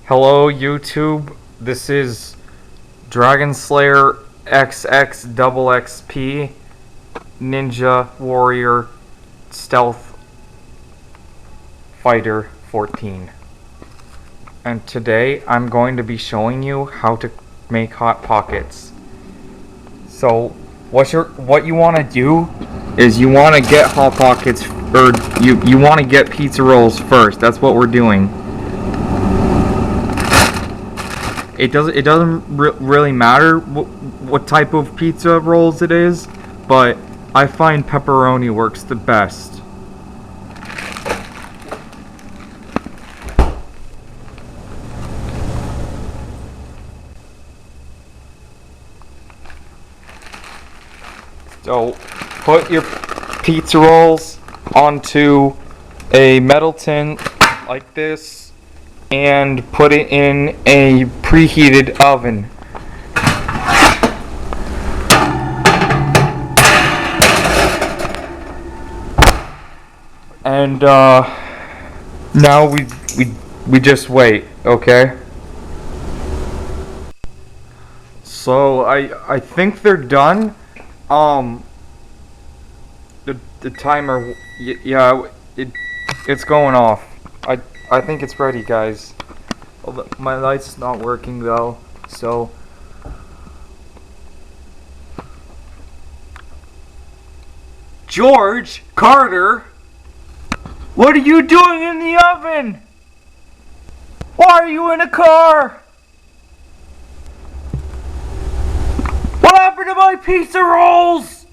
Hello YouTube, this is Dragon Slayer XXXP Ninja Warrior Stealth Fighter 14. And today I'm going to be showing you how to make Hot Pockets. So what you want to do is you want to get Hot Pockets, or you want to get pizza rolls first. That's what we're doing. It doesn't really matter what type of pizza rolls it is, but I find pepperoni works the best. So put your pizza rolls onto a metal tin like this and put it in a preheated oven. And now we just wait, okay? So I think they're done. The timer, yeah, it's going off. I think it's ready, guys. My light's not working though, so George Carter, what are you doing in the oven? Why are you in a car? What happened to my pizza rolls?